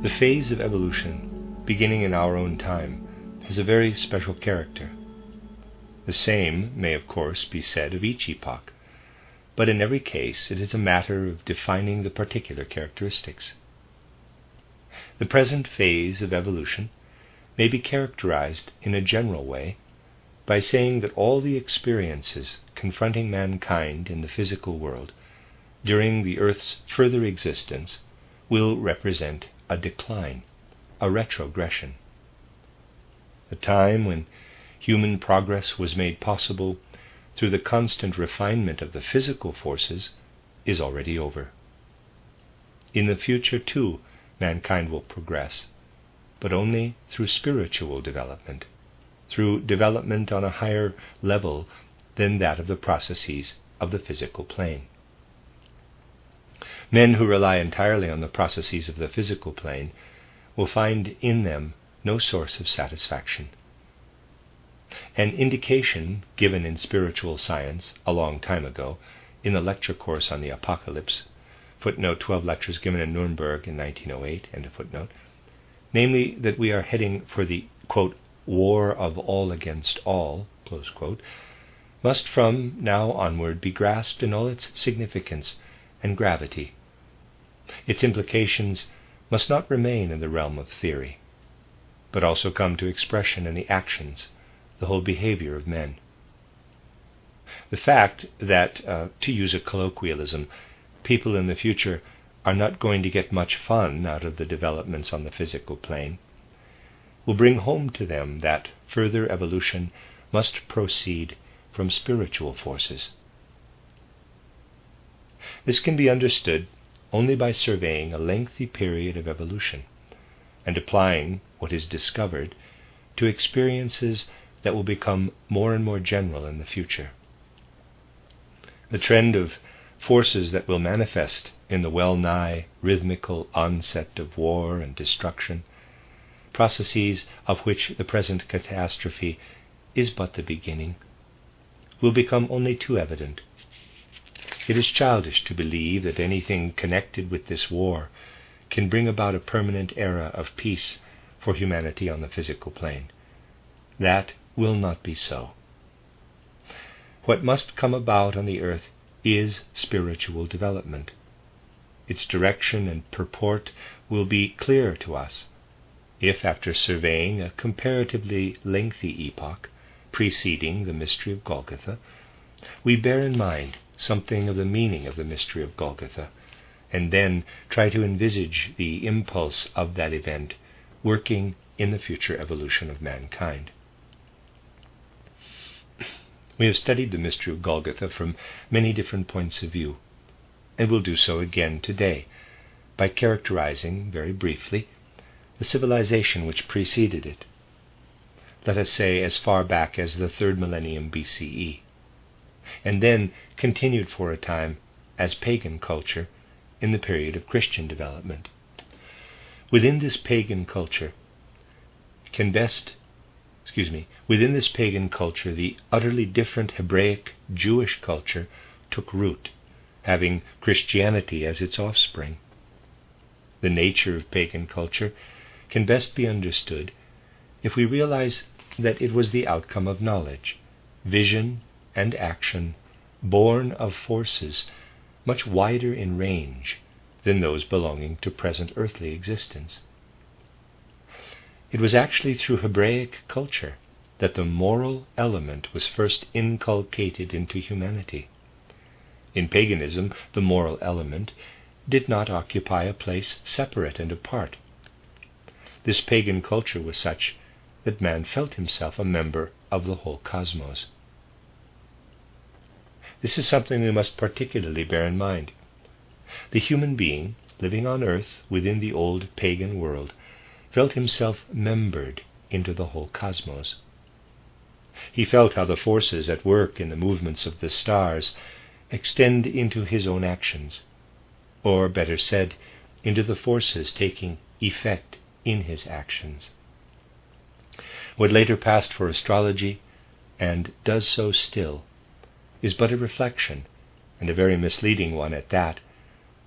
The phase of evolution, beginning in our own time, has a very special character. The same may, of course, be said of each epoch, but in every case it is a matter of defining the particular characteristics. The present phase of evolution may be characterized in a general way by saying that all the experiences confronting mankind in the physical world during the Earth's further existence will represent a decline, a retrogression. The time when human progress was made possible through the constant refinement of the physical forces is already over. In the future, too, mankind will progress, but only through spiritual development, through development on a higher level than that of the processes of the physical plane. Men who rely entirely on the processes of the physical plane will find in them no source of satisfaction. An indication given in spiritual science a long time ago in the lecture course on the Apocalypse, footnote 12 lectures given in Nuremberg in 1908, end of footnote, namely that we are heading for the, quote, war of all against all, close quote, must from now onward be grasped in all its significance and gravity. Its implications must not remain in the realm of theory, but also come to expression in the actions, the whole behavior of men. The fact that, to use a colloquialism, people in the future are not going to get much fun out of the developments on the physical plane will bring home to them that further evolution must proceed from spiritual forces. This can be understood only by surveying a lengthy period of evolution and applying what is discovered to experiences that will become more and more general in the future. The trend of forces that will manifest in the well-nigh rhythmical onset of war and destruction, processes of which the present catastrophe is but the beginning, will become only too evident. It is childish to believe that anything connected with this war can bring about a permanent era of peace for humanity on the physical plane. That will not be so. What must come about on the earth is spiritual development. Its direction and purport will be clear to us if, after surveying a comparatively lengthy epoch preceding the mystery of Golgotha, we bear in mind something of the meaning of the mystery of Golgotha, and then try to envisage the impulse of that event working in the future evolution of mankind. We have studied the mystery of Golgotha from many different points of view, and will do so again today by characterizing, very briefly, the civilization which preceded it, let us say as far back as the 3rd millennium BCE, and then continued for a time as pagan culture in the period of Christian development. Within this pagan culture, the utterly different Hebraic Jewish culture took root, having Christianity as its offspring. The nature of pagan culture can best be understood if we realize that it was the outcome of knowledge, vision, and action born of forces much wider in range than those belonging to present earthly existence. It was actually through Hebraic culture that the moral element was first inculcated into humanity. In paganism, the moral element did not occupy a place separate and apart. This pagan culture was such that man felt himself a member of the whole cosmos. This is something we must particularly bear in mind. The human being, living on earth within the old pagan world, felt himself membered into the whole cosmos. He felt how the forces at work in the movements of the stars extend into his own actions, or, better said, into the forces taking effect in his actions. What later passed for astrology, and does so still, is but a reflection, and a very misleading one at that,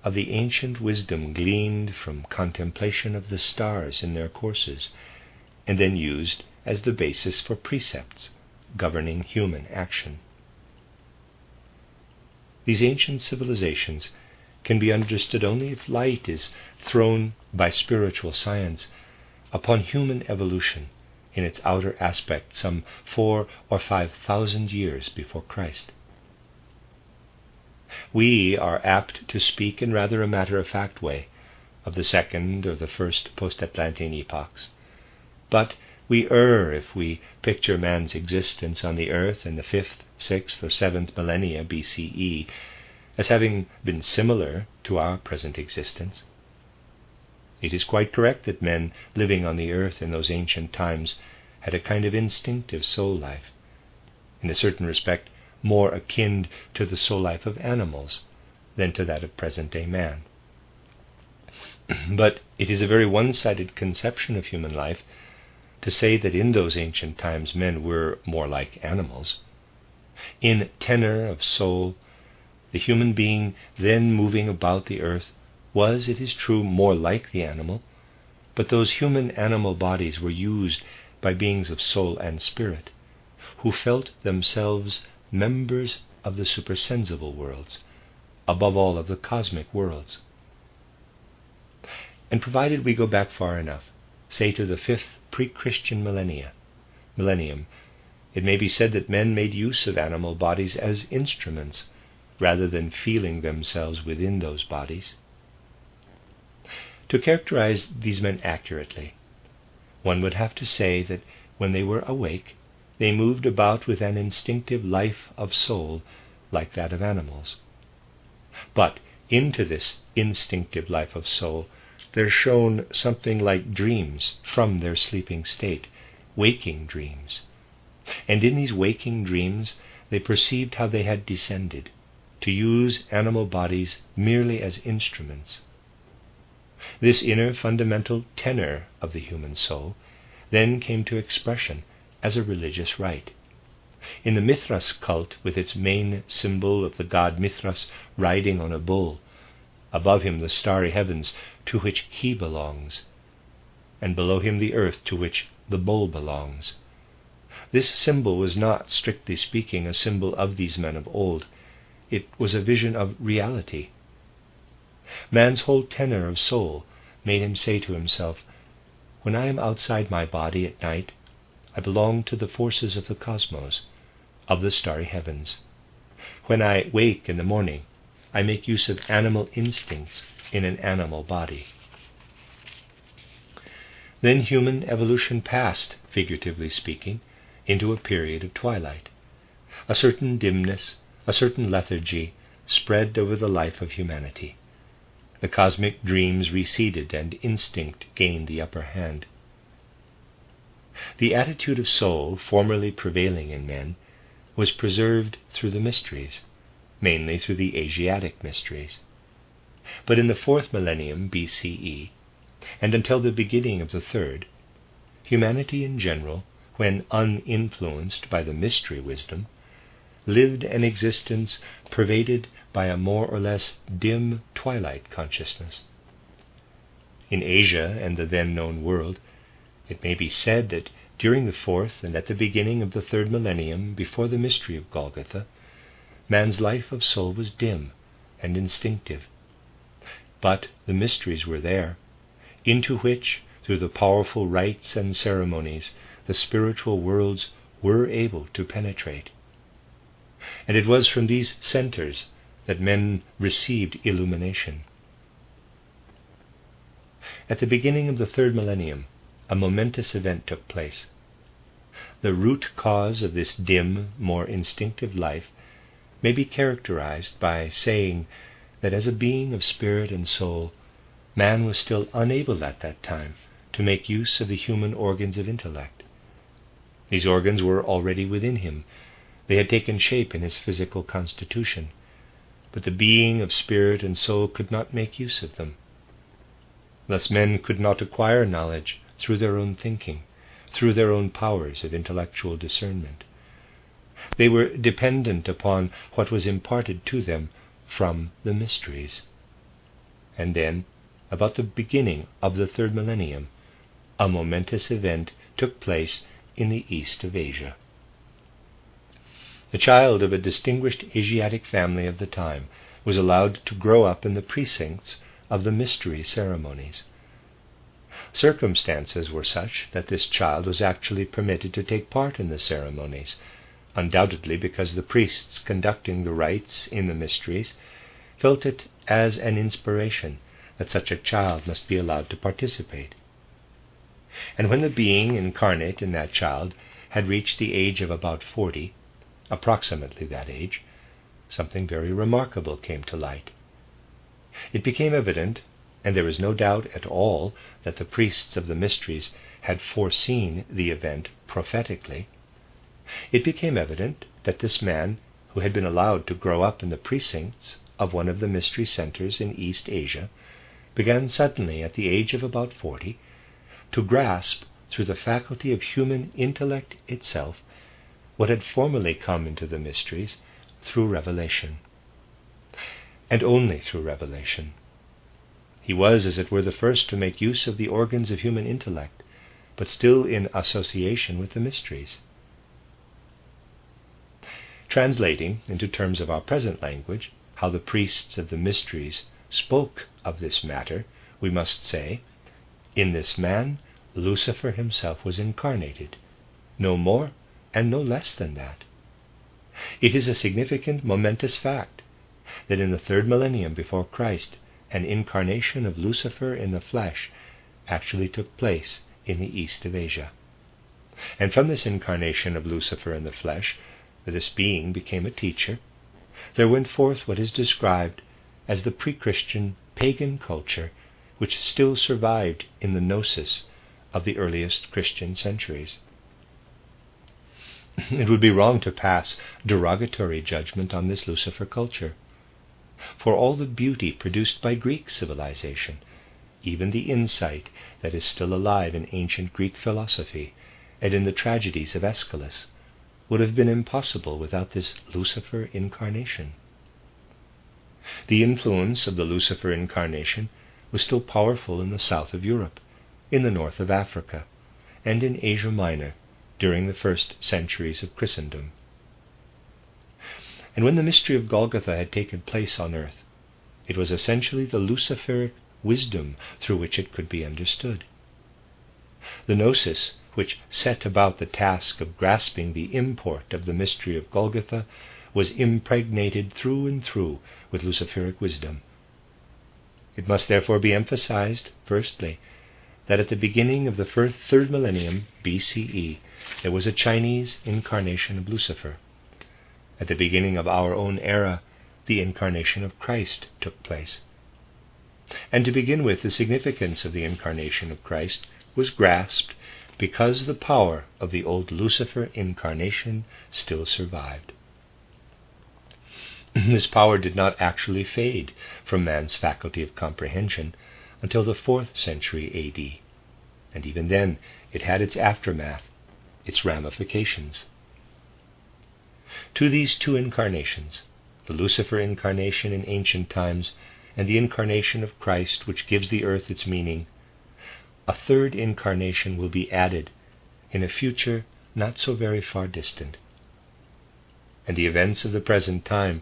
of the ancient wisdom gleaned from contemplation of the stars in their courses, and then used as the basis for precepts governing human action. These ancient civilizations can be understood only if light is thrown by spiritual science upon human evolution in its outer aspect some 4,000 or 5,000 years before Christ. We are apt to speak in rather a matter-of-fact way of the second or the first post-Atlantean epochs, but we err if we picture man's existence on the earth in the 5th, 6th, or 7th millennia BCE as having been similar to our present existence. It is quite correct that men living on the earth in those ancient times had a kind of instinctive soul life, in a certain respect more akin to the soul life of animals than to that of present-day man. But it is a very one-sided conception of human life to say that in those ancient times men were more like animals. In tenor of soul, the human being then moving about the earth was, it is true, more like the animal, but those human animal bodies were used by beings of soul and spirit, who felt themselves members of the supersensible worlds, above all of the cosmic worlds. And provided we go back far enough, say to the 5th pre-Christian millennium, it may be said that men made use of animal bodies as instruments, rather than feeling themselves within those bodies. To characterize these men accurately, one would have to say that when they were awake, they moved about with an instinctive life of soul like that of animals. But into this instinctive life of soul there shone something like dreams from their sleeping state, waking dreams. And in these waking dreams they perceived how they had descended, to use animal bodies merely as instruments. This inner fundamental tenor of the human soul then came to expression as a religious rite. In the Mithras cult, with its main symbol of the god Mithras riding on a bull, above him the starry heavens to which he belongs, and below him the earth to which the bull belongs. This symbol was not, strictly speaking, a symbol of these men of old. It was a vision of reality. Man's whole tenor of soul made him say to himself, "When I am outside my body at night, I belong to the forces of the cosmos, of the starry heavens. When I wake in the morning, I make use of animal instincts in an animal body." Then human evolution passed, figuratively speaking, into a period of twilight. A certain dimness, a certain lethargy spread over the life of humanity. The cosmic dreams receded and instinct gained the upper hand. The attitude of soul formerly prevailing in men was preserved through the mysteries, mainly through the Asiatic mysteries. But in the 4th millennium BCE, and until the beginning of the 3rd, humanity in general, when uninfluenced by the mystery wisdom, lived an existence pervaded by a more or less dim twilight consciousness. In Asia and the then known world, it may be said that during the 4th and at the beginning of the 3rd millennium, before the mystery of Golgotha, man's life of soul was dim and instinctive. But the mysteries were there, into which, through the powerful rites and ceremonies, the spiritual worlds were able to penetrate. And it was from these centers that men received illumination. At the beginning of the 3rd millennium, a momentous event took place. The root cause of this dim, more instinctive life may be characterized by saying that as a being of spirit and soul, man was still unable at that time to make use of the human organs of intellect. These organs were already within him. They had taken shape in his physical constitution, but the being of spirit and soul could not make use of them. Thus men could not acquire knowledge through their own thinking, through their own powers of intellectual discernment. They were dependent upon what was imparted to them from the mysteries. and then, about the beginning of the third millennium, a momentous event took place in the east of Asia. A child of a distinguished Asiatic family of the time was allowed to grow up in the precincts of the mystery ceremonies. Circumstances were such that this child was actually permitted to take part in the ceremonies, undoubtedly because the priests conducting the rites in the mysteries felt it as an inspiration that such a child must be allowed to participate. And when the being incarnate in that child had reached the age of about 40, approximately that age, something very remarkable came to light. It became evident, and there is no doubt at all that the priests of the mysteries had foreseen the event prophetically. It became evident that this man, who had been allowed to grow up in the precincts of one of the mystery centers in East Asia, began suddenly at the age of about 40 to grasp through the faculty of human intellect itself what had formerly come into the mysteries through revelation, and only through revelation. He was, as it were, the first to make use of the organs of human intellect, but still in association with the mysteries. Translating into terms of our present language how the priests of the mysteries spoke of this matter, we must say, in this man Lucifer himself was incarnated, no more and no less than that. It is a significant, momentous fact that in the third millennium before Christ, an incarnation of Lucifer in the flesh actually took place in the east of Asia. And from this incarnation of Lucifer in the flesh, this being became a teacher, there went forth what is described as the pre-Christian pagan culture which still survived in the gnosis of the earliest Christian centuries. It would be wrong to pass derogatory judgment on this Lucifer culture. For all the beauty produced by Greek civilization, even the insight that is still alive in ancient Greek philosophy and in the tragedies of Aeschylus, would have been impossible without this Lucifer incarnation. The influence of the Lucifer incarnation was still powerful in the south of Europe, in the north of Africa, and in Asia Minor during the first centuries of Christendom. And when the mystery of Golgotha had taken place on earth, it was essentially the Luciferic wisdom through which it could be understood. The gnosis, which set about the task of grasping the import of the mystery of Golgotha, was impregnated through and through with Luciferic wisdom. It must therefore be emphasized, firstly, that at the beginning of the third millennium BCE, there was a Chinese incarnation of Lucifer. At the beginning of our own era, the incarnation of Christ took place. And to begin with, the significance of the incarnation of Christ was grasped because the power of the old Lucifer incarnation still survived. This power did not actually fade from man's faculty of comprehension until the 4th century A.D., and even then it had its aftermath, its ramifications. To these two incarnations, the Lucifer incarnation in ancient times and the incarnation of Christ which gives the earth its meaning, a third incarnation will be added in a future not so very far distant. And the events of the present time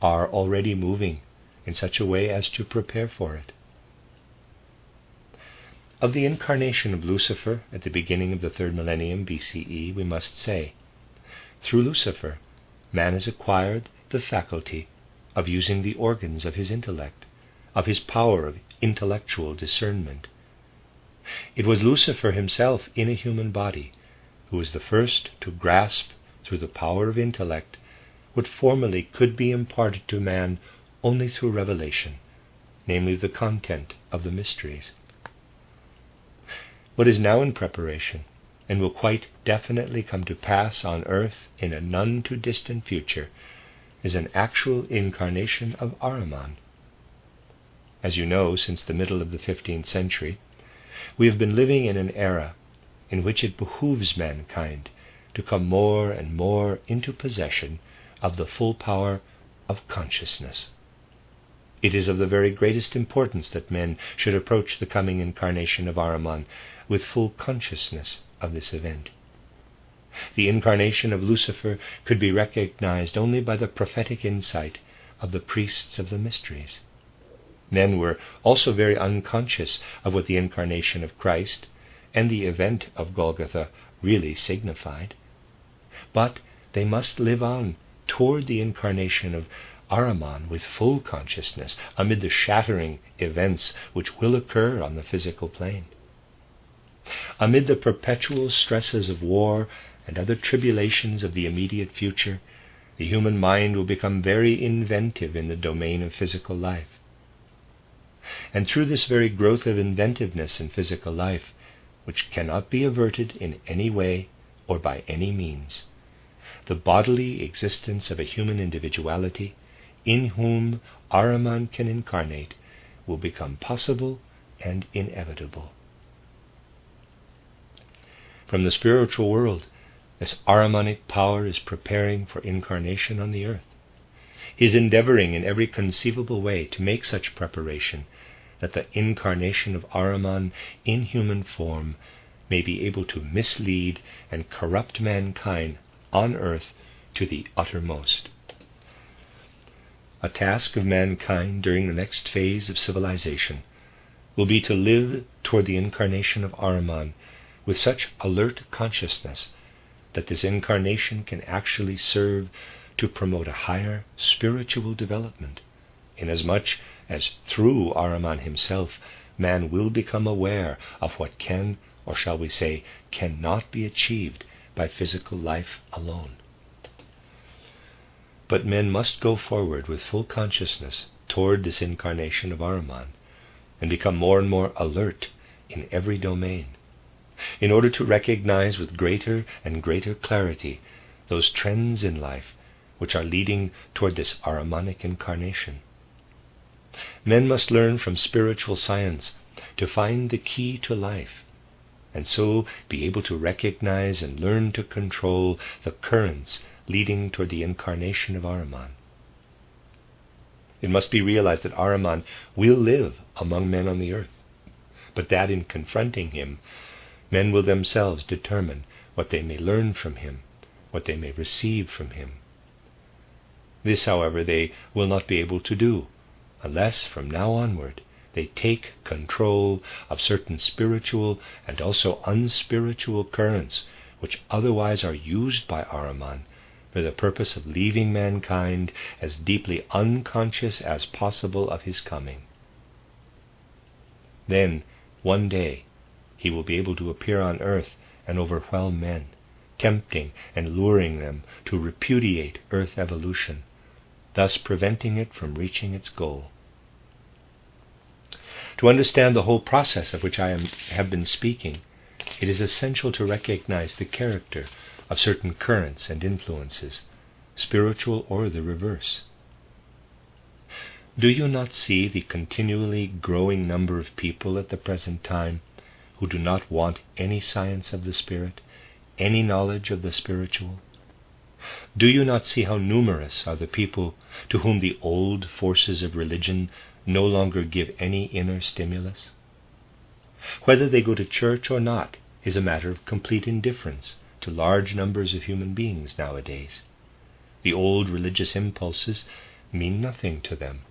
are already moving in such a way as to prepare for it. Of the incarnation of Lucifer at the beginning of the third millennium BCE, we must say, through Lucifer, man has acquired the faculty of using the organs of his intellect, of his power of intellectual discernment. It was Lucifer himself in a human body who was the first to grasp through the power of intellect what formerly could be imparted to man only through revelation, namely the content of the mysteries. What is now in preparation, and will quite definitely come to pass on earth in a none too distant future, is an actual incarnation of Ahriman. As you know, since the middle of the 15th century, we have been living in an era in which it behooves mankind to come more and more into possession of the full power of consciousness. It is of the very greatest importance that men should approach the coming incarnation of Ahriman with full consciousness of this event. The incarnation of Lucifer could be recognized only by the prophetic insight of the priests of the mysteries. Men were also very unconscious of what the incarnation of Christ and the event of Golgotha really signified. But they must live on toward the incarnation of Ahriman with full consciousness amid the shattering events which will occur on the physical plane. Amid the perpetual stresses of war and other tribulations of the immediate future, the human mind will become very inventive in the domain of physical life. And through this very growth of inventiveness in physical life, which cannot be averted in any way or by any means, the bodily existence of a human individuality in whom Ahriman can incarnate will become possible and inevitable. From the spiritual world, this Ahrimanic power is preparing for incarnation on the earth. He is endeavoring in every conceivable way to make such preparation that the incarnation of Ahriman in human form may be able to mislead and corrupt mankind on earth to the uttermost. A task of mankind during the next phase of civilization will be to live toward the incarnation of Ahriman with such alert consciousness that this incarnation can actually serve to promote a higher spiritual development, inasmuch as through Ahriman himself man will become aware of what can, or shall we say, cannot be achieved by physical life alone. But men must go forward with full consciousness toward this incarnation of Ahriman and become more and more alert in every domain, in order to recognize with greater and greater clarity those trends in life which are leading toward this Ahrimanic incarnation. Men must learn from spiritual science to find the key to life, and so be able to recognize and learn to control the currents leading toward the incarnation of Ahriman. It must be realized that Ahriman will live among men on the earth, but that in confronting him, men will themselves determine what they may learn from him, what they may receive from him. This, however, they will not be able to do unless from now onward they take control of certain spiritual and also unspiritual currents which otherwise are used by Ahriman for the purpose of leaving mankind as deeply unconscious as possible of his coming. Then, one day, he will be able to appear on earth and overwhelm men, tempting and luring them to repudiate earth evolution, thus preventing it from reaching its goal. To understand the whole process of which I have been speaking, it is essential to recognize the character of certain currents and influences, spiritual or the reverse. Do you not see the continually growing number of people at the present time who do not want any science of the Spirit, any knowledge of the spiritual? Do you not see how numerous are the people to whom the old forces of religion no longer give any inner stimulus? Whether they go to church or not is a matter of complete indifference to large numbers of human beings nowadays. The old religious impulses mean nothing to them.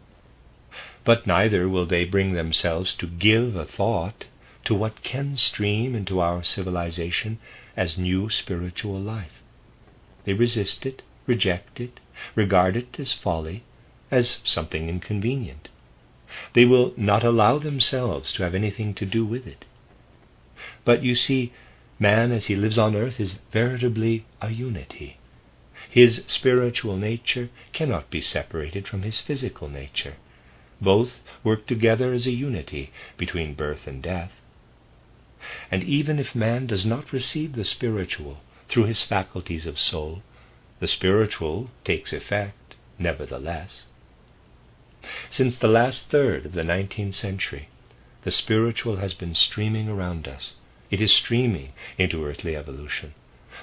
But neither will they bring themselves to give a thought to what can stream into our civilization as new spiritual life. They resist it, reject it, regard it as folly, as something inconvenient. They will not allow themselves to have anything to do with it. But you see, man as he lives on earth is veritably a unity. His spiritual nature cannot be separated from his physical nature. Both work together as a unity between birth and death. And even if man does not receive the spiritual through his faculties of soul, the spiritual takes effect nevertheless. Since the last third of the 19th century, the spiritual has been streaming around us. It is streaming into earthly evolution.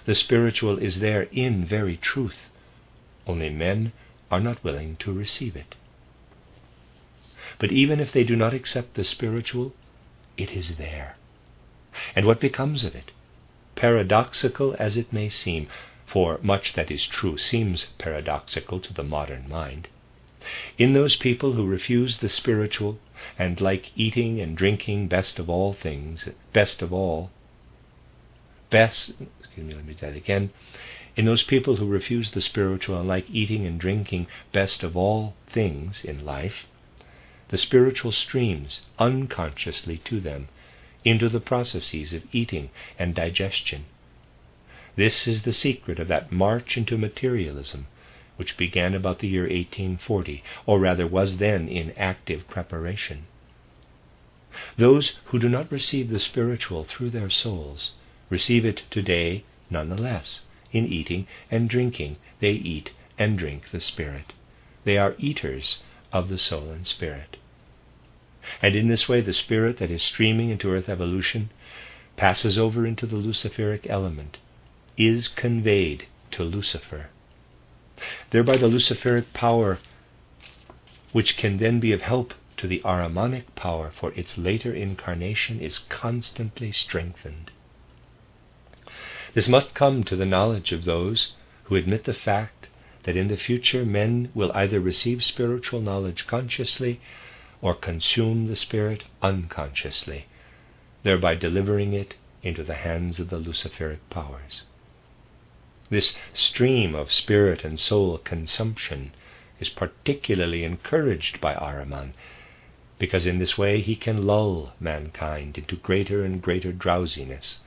The spiritual is there in very truth, only men are not willing to receive it. But even if they do not accept the spiritual, it is there. And what becomes of it? Paradoxical as it may seem, for much that is true seems paradoxical to the modern mind, in those people who refuse the spiritual and like eating and drinking best of all, in those people who refuse the spiritual and like eating and drinking best of all things in life, the spiritual streams unconsciously to them into the processes of eating and digestion. This is the secret of that march into materialism, which began about the year 1840, or rather was then in active preparation. Those who do not receive the spiritual through their souls receive it today nonetheless. In eating and drinking, they eat and drink the spirit. They are eaters of the soul and spirit. And in this way the spirit that is streaming into earth evolution passes over into the Luciferic element, is conveyed to Lucifer. Thereby the Luciferic power, which can then be of help to the Ahrimanic power for its later incarnation, is constantly strengthened. This must come to the knowledge of those who admit the fact that in the future men will either receive spiritual knowledge consciously or consume the spirit unconsciously, thereby delivering it into the hands of the Luciferic powers. This stream of spirit and soul consumption is particularly encouraged by Ahriman, because in this way he can lull mankind into greater and greater drowsiness,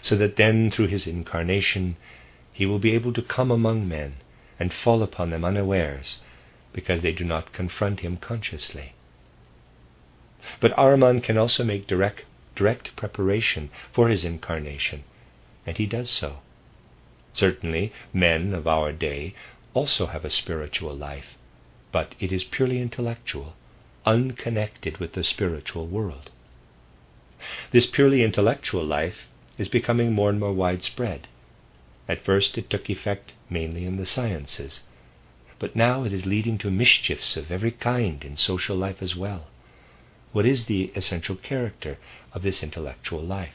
so that then through his incarnation he will be able to come among men and fall upon them unawares, because they do not confront him consciously. But Ahriman can also make direct preparation for his incarnation, and he does so. Certainly, men of our day also have a spiritual life, but it is purely intellectual, unconnected with the spiritual world. This purely intellectual life is becoming more and more widespread. At first it took effect mainly in the sciences, but now it is leading to mischiefs of every kind in social life as well. What is the essential character of this intellectual life?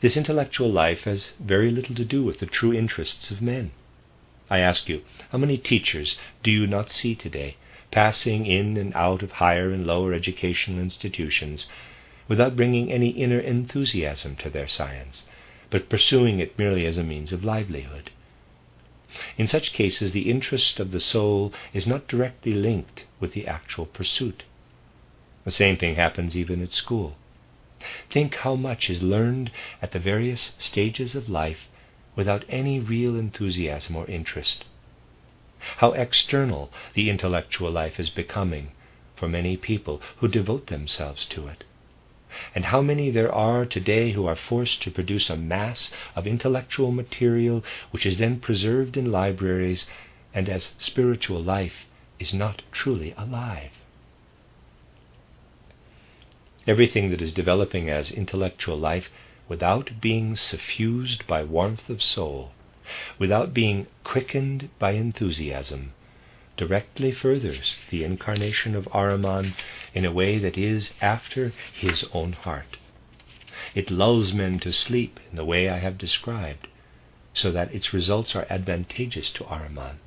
This intellectual life has very little to do with the true interests of men. I ask you, how many teachers do you not see today passing in and out of higher and lower educational institutions without bringing any inner enthusiasm to their science, but pursuing it merely as a means of livelihood? In such cases, the interest of the soul is not directly linked with the actual pursuit. The same thing happens even at school. Think how much is learned at the various stages of life without any real enthusiasm or interest. How external the intellectual life is becoming for many people who devote themselves to it. And how many there are today who are forced to produce a mass of intellectual material which is then preserved in libraries, and as spiritual life is not truly alive. Everything that is developing as intellectual life without being suffused by warmth of soul, without being quickened by enthusiasm, directly furthers the incarnation of Ahriman in a way that is after his own heart. It lulls men to sleep in the way I have described, so that its results are advantageous to Ahriman.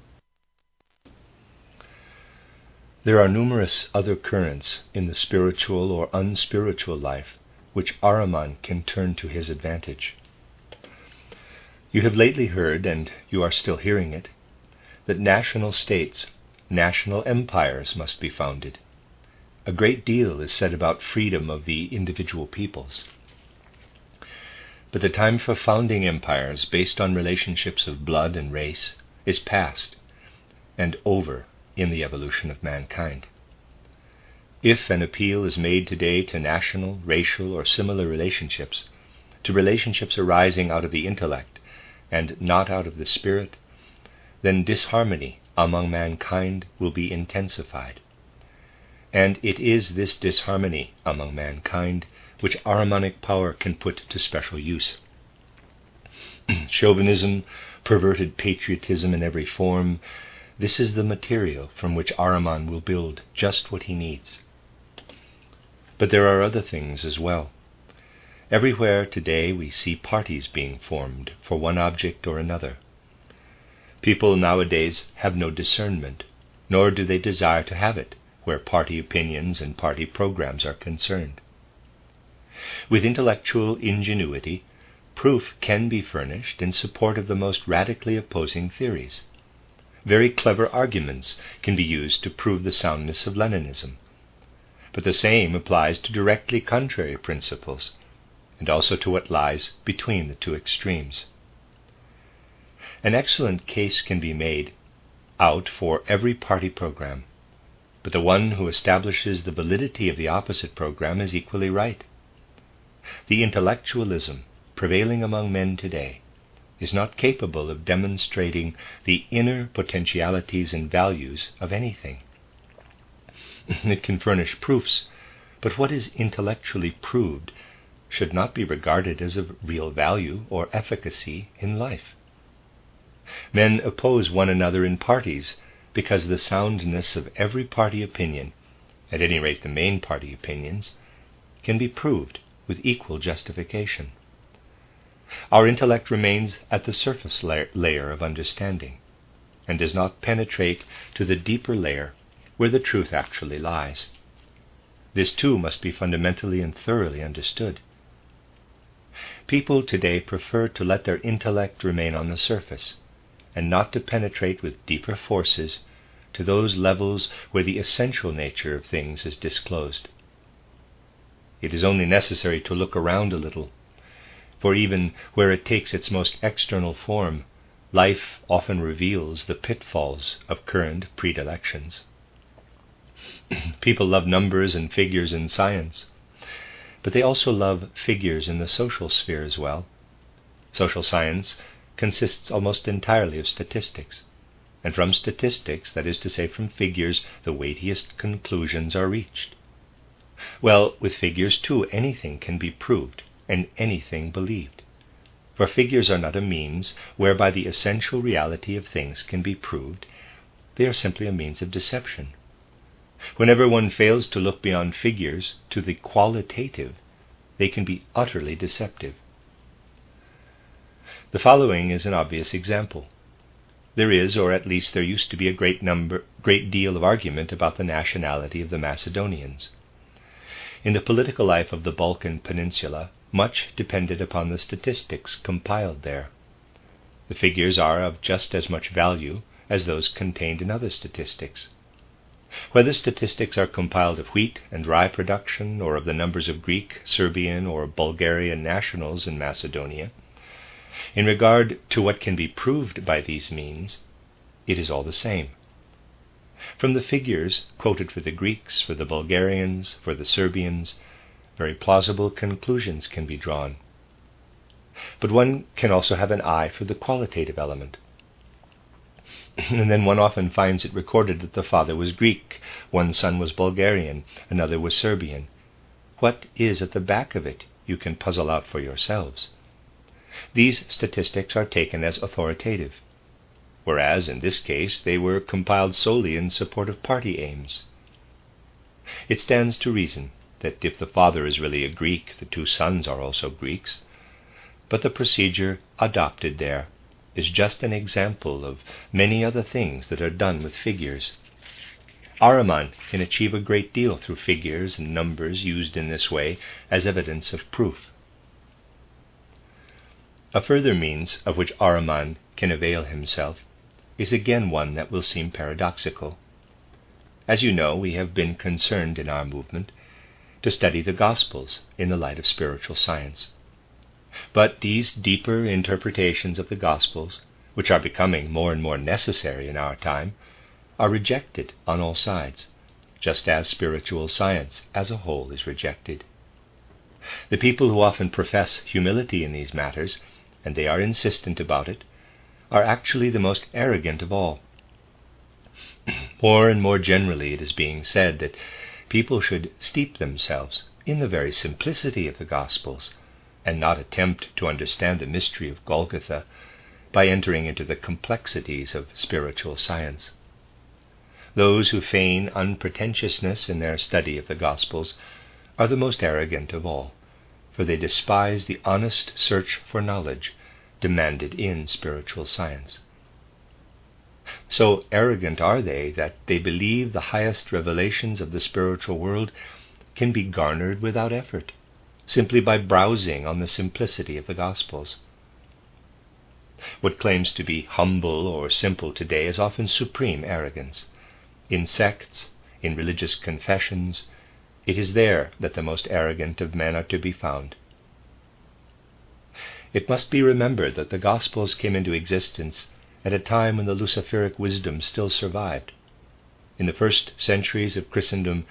There are numerous other currents in the spiritual or unspiritual life which Ahriman can turn to his advantage. You have lately heard, and you are still hearing it, that national states, national empires must be founded. A great deal is said about freedom of the individual peoples. But the time for founding empires based on relationships of blood and race is past and over in the evolution of mankind. If an appeal is made today to national, racial, or similar relationships, to relationships arising out of the intellect and not out of the spirit, then disharmony among mankind will be intensified. And it is this disharmony among mankind which Ahrimanic power can put to special use. Chauvinism, perverted patriotism in every form, This is the material from which Ahriman will build just what he needs. But there are other things as well. Everywhere today we see parties being formed for one object or another. People nowadays have no discernment, nor do they desire to have it where party opinions and party programs are concerned. With intellectual ingenuity, proof can be furnished in support of the most radically opposing theories. Very clever arguments can be used to prove the soundness of Leninism. But the same applies to directly contrary principles, and also to what lies between the two extremes. An excellent case can be made out for every party program, but the one who establishes the validity of the opposite program is equally right. The intellectualism prevailing among men today is not capable of demonstrating the inner potentialities and values of anything. It can furnish proofs, but what is intellectually proved should not be regarded as of real value or efficacy in life. Men oppose one another in parties because the soundness of every party opinion, at any rate the main party opinions, can be proved with equal justification. Our intellect remains at the surface layer of understanding, and does not penetrate to the deeper layer where the truth actually lies. This too must be fundamentally and thoroughly understood. People today prefer to let their intellect remain on the surface, and not to penetrate with deeper forces to those levels where the essential nature of things is disclosed. It is only necessary to look around a little, for even where it takes its most external form, life often reveals the pitfalls of current predilections. People love numbers and figures in science, but they also love figures in the social sphere as well. Social science consists almost entirely of statistics, and from statistics, that is to say from figures, the weightiest conclusions are reached. Well, with figures too, anything can be proved and anything believed, for figures are not a means whereby the essential reality of things can be proved. They are simply a means of deception. Whenever one fails to look beyond figures to the qualitative, they can be utterly deceptive. The following is an obvious example. There is, or at least there used to be, a great deal of argument about the nationality of the Macedonians. In the political life of the Balkan Peninsula, much depended upon the statistics compiled there. The figures are of just as much value as those contained in other statistics. Whether statistics are compiled of wheat and rye production, or of the numbers of Greek, Serbian, or Bulgarian nationals in Macedonia, in regard to what can be proved by these means, it is all the same. From the figures quoted for the Greeks, for the Bulgarians, for the Serbians, very plausible conclusions can be drawn. But one can also have an eye for the qualitative element. And then one often finds it recorded that the father was Greek, one son was Bulgarian, another was Serbian. What is at the back of it, you can puzzle out for yourselves. These statistics are taken as authoritative, whereas in this case they were compiled solely in support of party aims. It stands to reason that if the father is really a Greek, the two sons are also Greeks, but the procedure adopted there is just an example of many other things that are done with figures. Ahriman can achieve a great deal through figures and numbers used in this way as evidence of proof. A further means of which Ahriman can avail himself is again one that will seem paradoxical. As you know, we have been concerned in our movement to study the Gospels in the light of spiritual science. But these deeper interpretations of the Gospels, which are becoming more and more necessary in our time, are rejected on all sides, just as spiritual science as a whole is rejected. The people who often profess humility in these matters, and they are insistent about it, are actually the most arrogant of all. More and more generally it is being said that people should steep themselves in the very simplicity of the Gospels, and not attempt to understand the mystery of Golgotha by entering into the complexities of spiritual science. Those who feign unpretentiousness in their study of the Gospels are the most arrogant of all, for they despise the honest search for knowledge demanded in spiritual science. So arrogant are they that they believe the highest revelations of the spiritual world can be garnered without effort, simply by browsing on the simplicity of the Gospels. What claims to be humble or simple today is often supreme arrogance. In sects, in religious confessions, it is there that the most arrogant of men are to be found. It must be remembered that the Gospels came into existence at a time when the Luciferic wisdom still survived. In the first centuries of Christendom,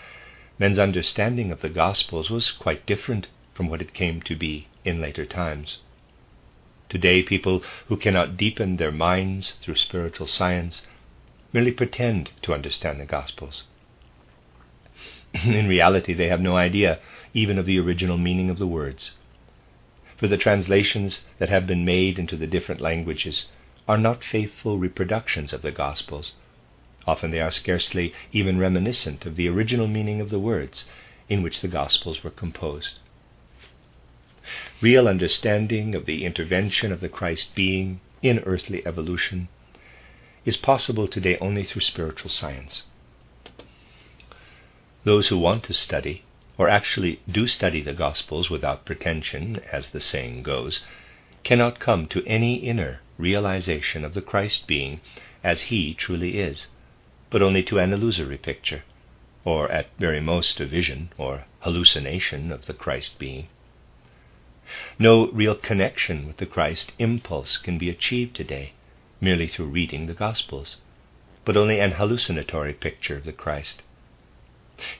men's understanding of the Gospels was quite different from what it came to be in later times. Today, people who cannot deepen their minds through spiritual science merely pretend to understand the Gospels. In reality, they have no idea even of the original meaning of the words. For the translations that have been made into the different languages are not faithful reproductions of the Gospels. Often they are scarcely even reminiscent of the original meaning of the words in which the Gospels were composed. Real understanding of the intervention of the Christ being in earthly evolution is possible today only through spiritual science. Those who want to study, or actually do study the Gospels without pretension, as the saying goes, cannot come to any inner realization of the Christ being as he truly is, but only to an illusory picture, or at very most a vision or hallucination of the Christ being. No real connection with the Christ impulse can be achieved today merely through reading the Gospels, but only an hallucinatory picture of the Christ.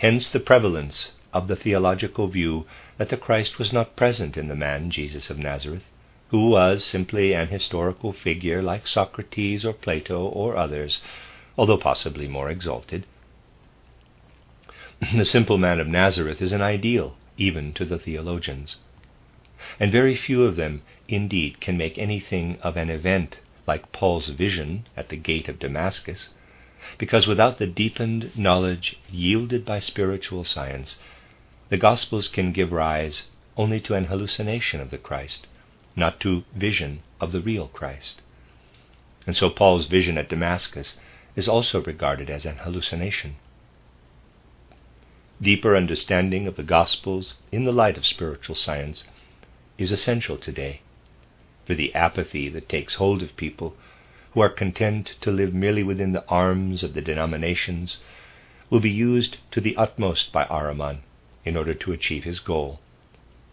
Hence the prevalence of the theological view that the Christ was not present in the man Jesus of Nazareth, who was simply an historical figure like Socrates or Plato or others, although possibly more exalted. The simple man of Nazareth is an ideal even to the theologians, and very few of them indeed can make anything of an event like Paul's vision at the gate of Damascus, because without the deepened knowledge yielded by spiritual science, the Gospels can give rise only to an hallucination of the Christ, not to vision of the real Christ. And so Paul's vision at Damascus is also regarded as an hallucination. Deeper understanding of the Gospels in the light of spiritual science is essential today, for the apathy that takes hold of people who are content to live merely within the arms of the denominations will be used to the utmost by Ahriman in order to achieve his goal,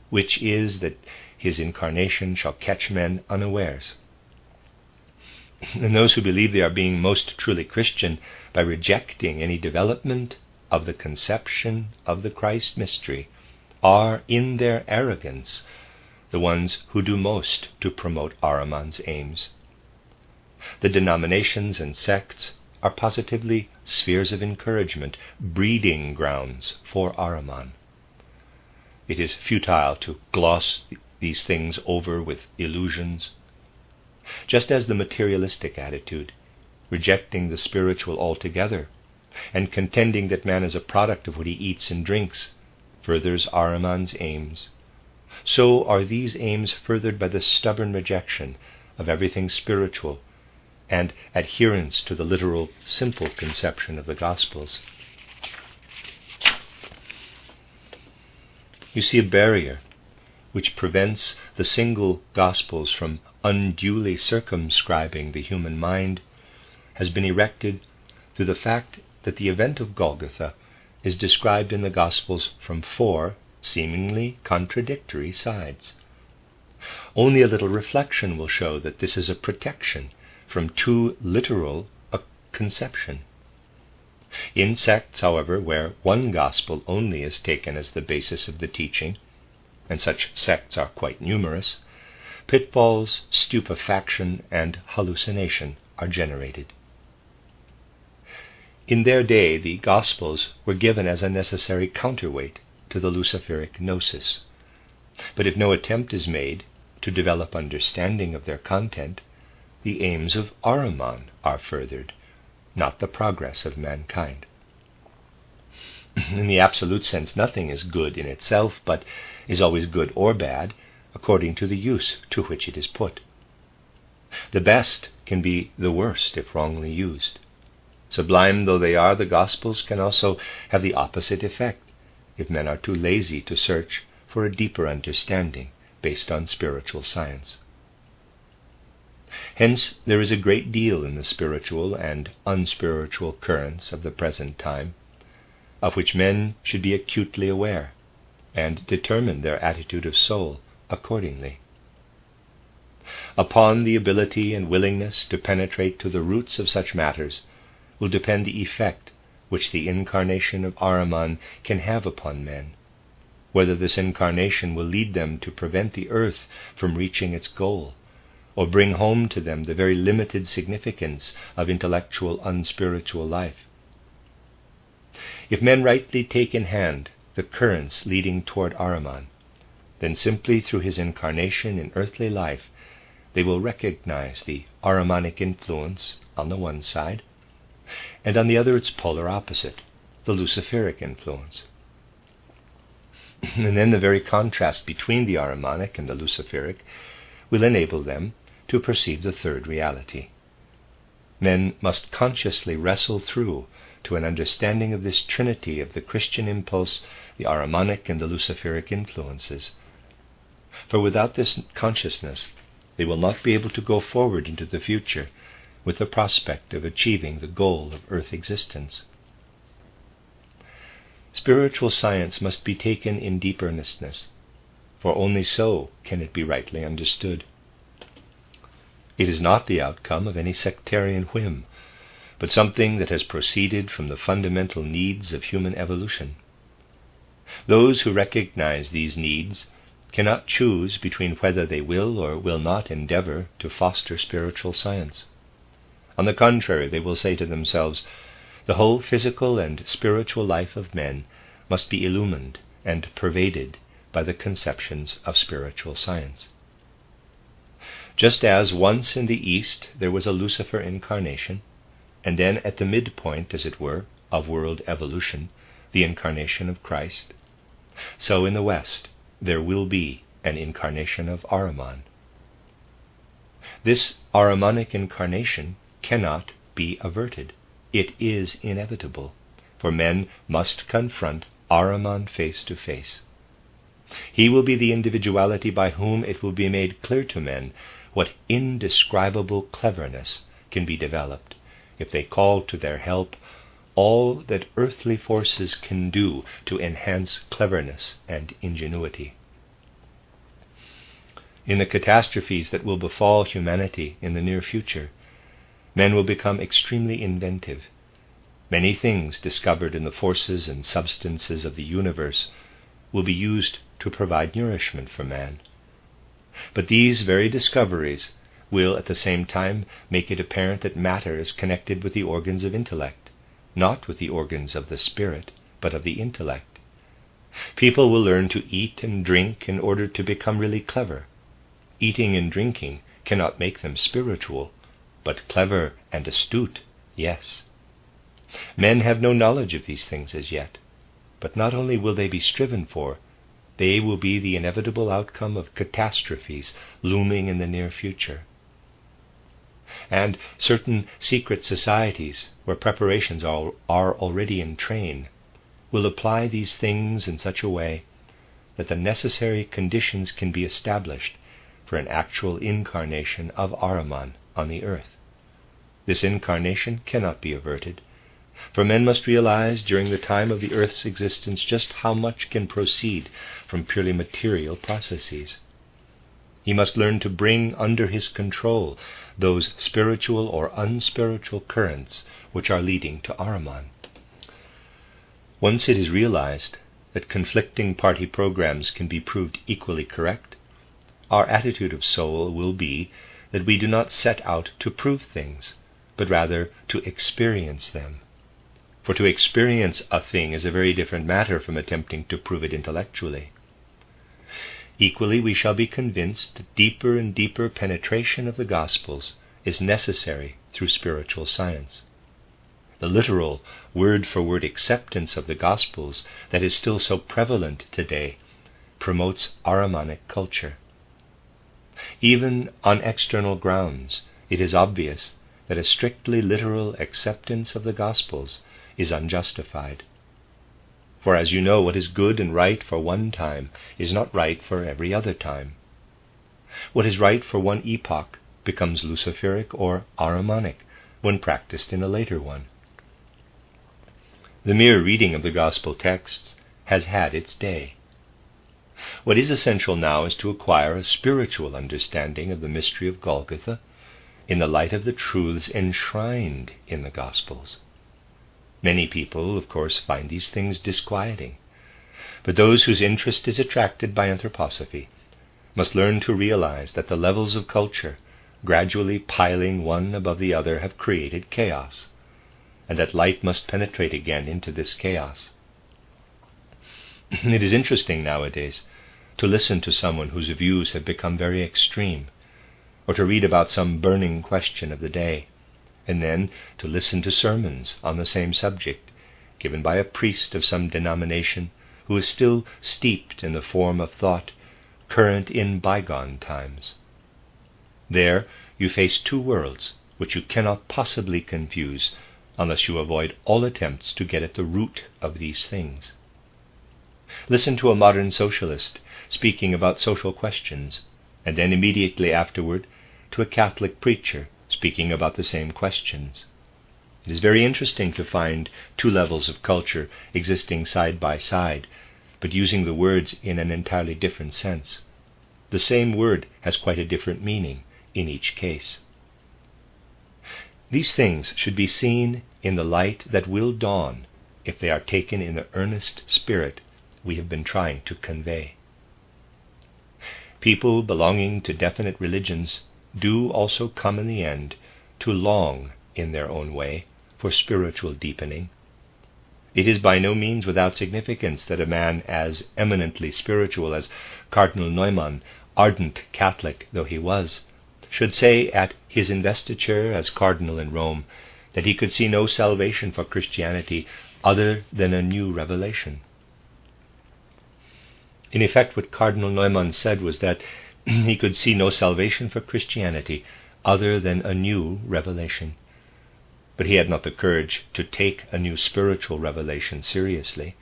which is that his incarnation shall catch men unawares. And those who believe they are being most truly Christian by rejecting any development of the conception of the Christ mystery are, in their arrogance, the ones who do most to promote Ahriman's aims. The denominations and sects are positively spheres of encouragement, breeding grounds for Ahriman. It is futile to gloss these things over with illusions. Just as the materialistic attitude, rejecting the spiritual altogether, and contending that man is a product of what he eats and drinks, furthers Ahriman's aims, so are these aims furthered by the stubborn rejection of everything spiritual and adherence to the literal, simple conception of the Gospels. You see, a barrier which prevents the single Gospels from unduly circumscribing the human mind has been erected through the fact that the event of Golgotha is described in the Gospels from 4 seemingly contradictory sides. Only a little reflection will show that this is a protection from too literal a conception. In sects, however, where one Gospel only is taken as the basis of the teaching, and such sects are quite numerous, pitfalls, stupefaction, and hallucination are generated. In their day, the Gospels were given as a necessary counterweight to the Luciferic gnosis. But if no attempt is made to develop understanding of their content, the aims of Ahriman are furthered, not the progress of mankind. In the absolute sense, nothing is good in itself, but is always good or bad according to the use to which it is put. The best can be the worst if wrongly used. Sublime though they are, the Gospels can also have the opposite effect if men are too lazy to search for a deeper understanding based on spiritual science. Hence, there is a great deal in the spiritual and unspiritual currents of the present time, of which men should be acutely aware, and determine their attitude of soul accordingly. Upon the ability and willingness to penetrate to the roots of such matters will depend the effect which the incarnation of Ahriman can have upon men, whether this incarnation will lead them to prevent the earth from reaching its goal, or bring home to them the very limited significance of intellectual unspiritual life. If men rightly take in hand the currents leading toward Ahriman, then simply through his incarnation in earthly life they will recognize the Ahrimanic influence on the one side, and on the other its polar opposite, the Luciferic influence. And then the very contrast between the Ahrimanic and the Luciferic will enable them to perceive the third reality. Men must consciously wrestle through to an understanding of this trinity of the Christian impulse, the Ahrimanic and the Luciferic influences. For without this consciousness, they will not be able to go forward into the future with the prospect of achieving the goal of earth existence. Spiritual science must be taken in deep earnestness, for only so can it be rightly understood. It is not the outcome of any sectarian whim, but something that has proceeded from the fundamental needs of human evolution. Those who recognize these needs cannot choose between whether they will or will not endeavor to foster spiritual science. On the contrary, they will say to themselves, the whole physical and spiritual life of men must be illumined and pervaded by the conceptions of spiritual science. Just as once in the East there was a Lucifer incarnation, and then at the midpoint, as it were, of world evolution, the incarnation of Christ, so in the West there will be an incarnation of Ahriman. This Ahrimanic incarnation cannot be averted. It is inevitable, for men must confront Ahriman face to face. He will be the individuality by whom it will be made clear to men what indescribable cleverness can be developed if they call to their help all that earthly forces can do to enhance cleverness and ingenuity. In the catastrophes that will befall humanity in the near future, men will become extremely inventive. Many things discovered in the forces and substances of the universe will be used to provide nourishment for man. But these very discoveries will at the same time make it apparent that matter is connected with the organs of intellect, not with the organs of the spirit, but of the intellect. People will learn to eat and drink in order to become really clever. Eating and drinking cannot make them spiritual, but clever and astute, yes. Men have no knowledge of these things as yet, but not only will they be striven for, they will be the inevitable outcome of catastrophes looming in the near future. And certain secret societies, where preparations are already in train, will apply these things in such a way that the necessary conditions can be established for an actual incarnation of Ahriman on the earth. This incarnation cannot be averted, for men must realize during the time of the earth's existence just how much can proceed from purely material processes. He must learn to bring under his control those spiritual or unspiritual currents which are leading to Ahriman. Once it is realized that conflicting party programs can be proved equally correct, our attitude of soul will be that we do not set out to prove things, but rather to experience them. For to experience a thing is a very different matter from attempting to prove it intellectually. Equally, we shall be convinced that deeper and deeper penetration of the Gospels is necessary through spiritual science. the literal, word-for-word acceptance of the Gospels that is still so prevalent today, promotes Ahrimanic culture. Even on external grounds, it is obvious that a strictly literal acceptance of the Gospels is unjustified. For as you know, what is good and right for one time is not right for every other time. What is right for one epoch becomes Luciferic or Ahrimanic when practiced in a later one. The mere reading of the Gospel texts has had its day. What is essential now is to acquire a spiritual understanding of the mystery of Golgotha in the light of the truths enshrined in the Gospels. Many people, of course, find these things disquieting, but those whose interest is attracted by anthroposophy must learn to realize that the levels of culture, gradually piling one above the other, have created chaos, and that light must penetrate again into this chaos. It is interesting nowadays to listen to someone whose views have become very extreme, or to read about some burning question of the day, and then to listen to sermons on the same subject, given by a priest of some denomination who is still steeped in the form of thought current in bygone times. There you face two worlds which you cannot possibly confuse unless you avoid all attempts to get at the root of these things. Listen to a modern socialist speaking about social questions, and then immediately afterward to a Catholic preacher speaking about the same questions. It is very interesting to find two levels of culture existing side by side, but using the words in an entirely different sense. The same word has quite a different meaning in each case. These things should be seen in the light that will dawn if they are taken in the earnest spirit we have been trying to convey. People belonging to definite religions do also come in the end to long, in their own way, for spiritual deepening. It is by no means without significance that a man as eminently spiritual as Cardinal Neumann, ardent Catholic though he was, should say at his investiture as cardinal in Rome that he could see no salvation for Christianity other than a new revelation. In effect, what Cardinal Neumann said was that he could see no salvation for Christianity other than a new revelation. But he had not the courage to take a new spiritual revelation seriously,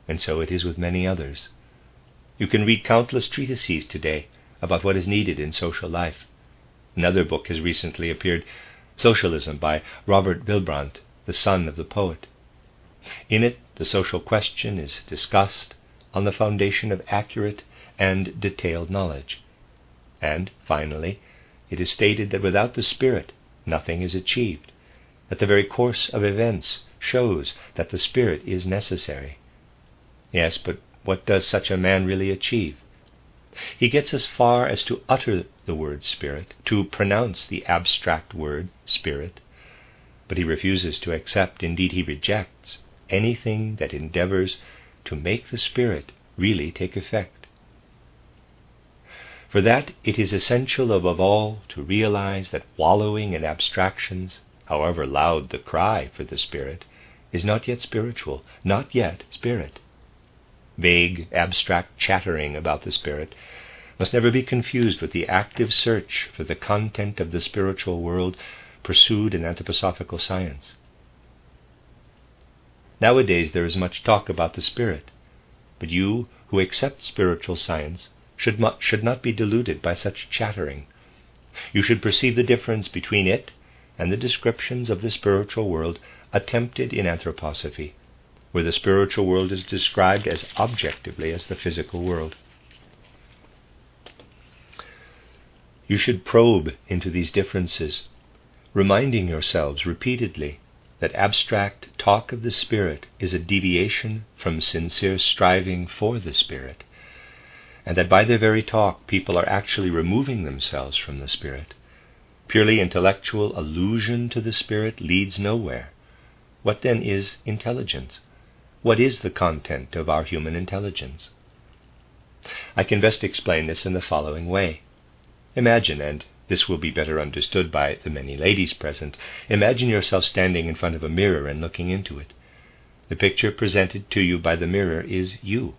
and so it is with many others. You can read countless treatises today about what is needed in social life. Another book has recently appeared, Socialism, by Robert Wilbrandt, the son of the poet. In it, the social question is discussed on the foundation of accurate and detailed knowledge. And, finally, it is stated that without the Spirit, nothing is achieved, that the very course of events shows that the Spirit is necessary. Yes, but what does such a man really achieve? He gets as far as to utter the word Spirit, to pronounce the abstract word Spirit, but he refuses to accept, indeed he rejects, anything that endeavors to make the Spirit really take effect. For that it is essential above all to realize that wallowing in abstractions, however loud the cry for the Spirit, is not yet spiritual, not yet Spirit. Vague, abstract chattering about the Spirit must never be confused with the active search for the content of the spiritual world pursued in anthroposophical science. Nowadays there is much talk about the Spirit, but you who accept spiritual science should not be deluded by such chattering. You should perceive the difference between it and the descriptions of the spiritual world attempted in anthroposophy, where the spiritual world is described as objectively as the physical world. You should probe into these differences, reminding yourselves repeatedly that abstract talk of the Spirit is a deviation from sincere striving for the Spirit, and that by their very talk people are actually removing themselves from the Spirit. Purely intellectual allusion to the Spirit leads nowhere. What then is intelligence? What is the content of our human intelligence? I can best explain this in the following way. Imagine, and This will be better understood by the many ladies present. Imagine yourself standing in front of a mirror and looking into it. The picture presented to you by the mirror is you,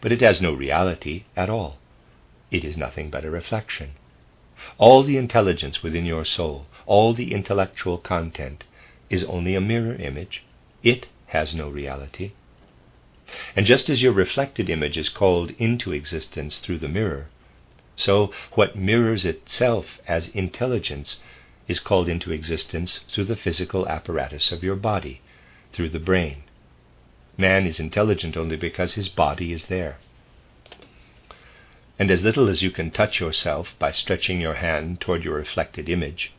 but it has no reality at all. It is nothing but a reflection. All the intelligence within your soul, all the intellectual content, is only a mirror image. It has no reality. And just as your reflected image is called into existence through the mirror, so what mirrors itself as intelligence is called into existence through the physical apparatus of your body, through the brain. Man is intelligent only because his body is there. And as little as you can touch yourself by stretching your hand toward your reflected image,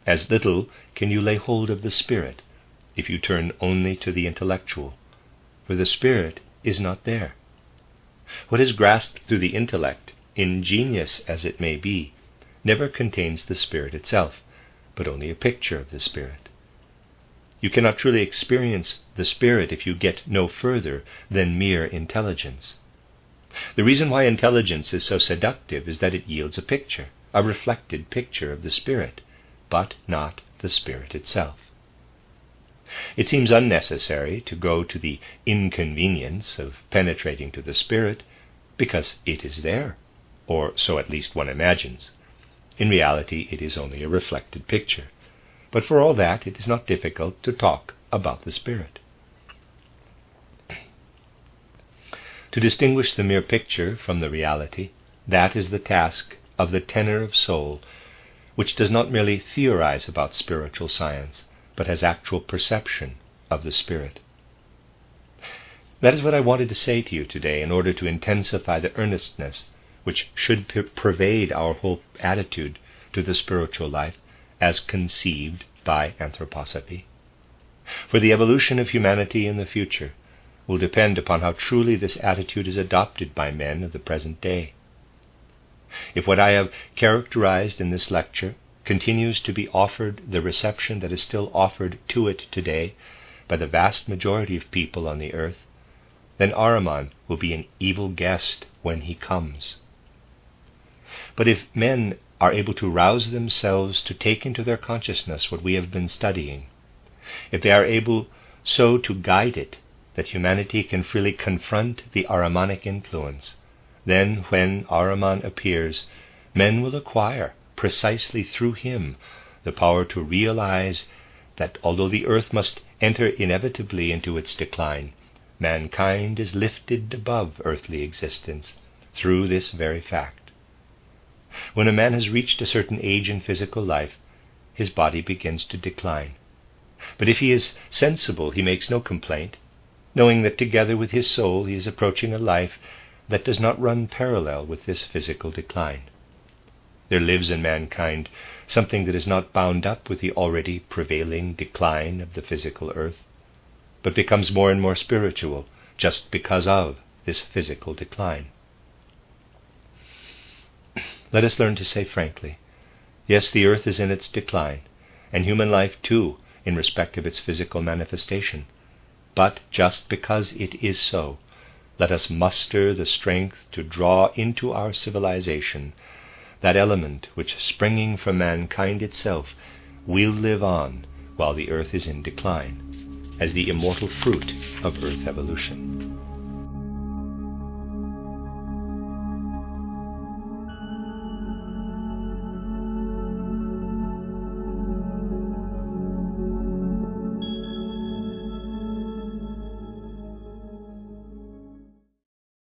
as little can you lay hold of the spirit if you turn only to the intellectual, for the spirit is not there. What is grasped through the intellect, ingenious as it may be, never contains the spirit itself, but only a picture of the spirit. You cannot truly experience the spirit if you get no further than mere intelligence. The reason why intelligence is so seductive is that it yields a picture, a reflected picture of the spirit, but not the spirit itself. It seems unnecessary to go to the inconvenience of penetrating to the spirit, because it is there, or so at least one imagines. In reality, it is only a reflected picture. But for all that, it is not difficult to talk about the spirit. To distinguish the mere picture from the reality, that is the task of the tenor of soul, which does not merely theorize about spiritual science, but has actual perception of the spirit. That is what I wanted to say to you today in order to intensify the earnestness which should pervade our whole attitude to the spiritual life as conceived by anthroposophy. For the evolution of humanity in the future will depend upon how truly this attitude is adopted by men of the present day. If what I have characterized in this lecture continues to be offered the reception that is still offered to it today by the vast majority of people on the earth, then Ahriman will be an evil guest when he comes. But if men are able to rouse themselves to take into their consciousness what we have been studying, if they are able so to guide it that humanity can freely confront the Ahrimanic influence, then when Ahriman appears, men will acquire, precisely through him, the power to realize that although the earth must enter inevitably into its decline, mankind is lifted above earthly existence through this very fact. When a man has reached a certain age in physical life, his body begins to decline. But if he is sensible, he makes no complaint, knowing that together with his soul he is approaching a life that does not run parallel with this physical decline. There lives in mankind something that is not bound up with the already prevailing decline of the physical earth, but becomes more and more spiritual just because of this physical decline. Let us learn to say frankly, yes, the earth is in its decline, and human life too, in respect of its physical manifestation. But just because it is so, let us muster the strength to draw into our civilization that element which, springing from mankind itself, will live on while the earth is in decline, as the immortal fruit of earth evolution.